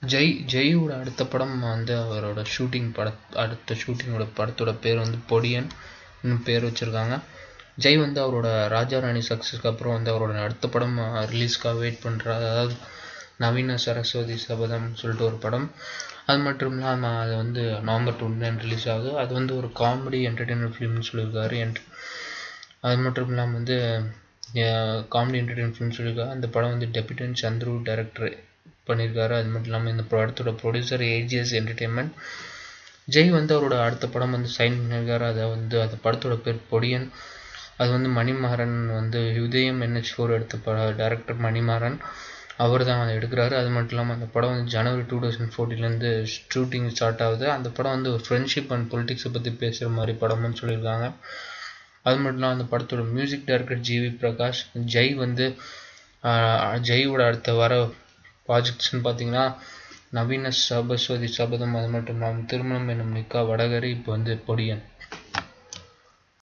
ஜெயோட அடுத்த படம் வந்து அவரோட அடுத்த ஷூட்டிங்கோட படத்தோட பேர் வந்து பொடியன் பேர் வச்சுருக்காங்க. ஜெய் வந்து அவரோட ராஜா ராணி சக்ஸஸ்க்கு அப்புறம் வந்து அவரோட அடுத்த படம் ரிலீஸ்க்காக வெயிட் பண்ணுறாரு. அதாவது நவீன சரஸ்வதி சபதம் சொல்லிட்டு ஒரு படம். அது மட்டும் இல்லாமல் அது வந்து நவம்பர் 29 ரிலீஸ் ஆகுது. அது வந்து ஒரு காமெடி என்டர்டெயின்மெண்ட் ஃபிலிம்னு சொல்லியிருக்காரு. அது மட்டும் இல்லாமல் வந்து காமெடி என்டர்டெயின்மெண்ட் ஃபிலிம் சொல்லியிருக்காரு. அந்த படம் வந்து டெபியூட்டன் சந்துரு டைரக்டர் பண்ணியிருக்காரு. அது மட்டும் இல்லாமல் இந்த படத்தோட ப்ரொடியூசர் ஏஜிஎஸ் என்டர்டெயின்மெண்ட். ஜெய் வந்து அவரோட அடுத்த படம் வந்து சைன் பண்ணியிருக்காரு. அதை வந்து அந்த படத்தோட பேர் பொடியன். அது வந்து மணிமாறன் வந்து உதயம் NH4 எடுத்த டைரக்டர் மணிமாறன் அவர் தான் அதை எடுக்கிறாரு. அது மட்டும் இல்லாமல் அந்த படம் வந்து ஜனவரி 2014 ஷூட்டிங் ஸ்டார்ட் ஆகுது. அந்த படம் வந்து ஃப்ரெண்ட்ஷிப் அண்ட் பொலிட்டிக்ஸை பற்றி பேசுகிற மாதிரி படம்னு சொல்லியிருக்காங்க. அது மட்டும் இல்லாமல் அந்த படத்தோட மியூசிக் டைரக்டர் ஜிவி பிரகாஷ். ஜெயோட அடுத்த வர ப்ராஜெக்ட்ஸ்ன்னு பார்த்தீங்கன்னா நவீன சரஸ்வதி சபதம், அது மட்டும் இல்லாமல் திருமணம் என்னும் நிக்கா, வடகரி, இப்போ வந்து பொடியன்.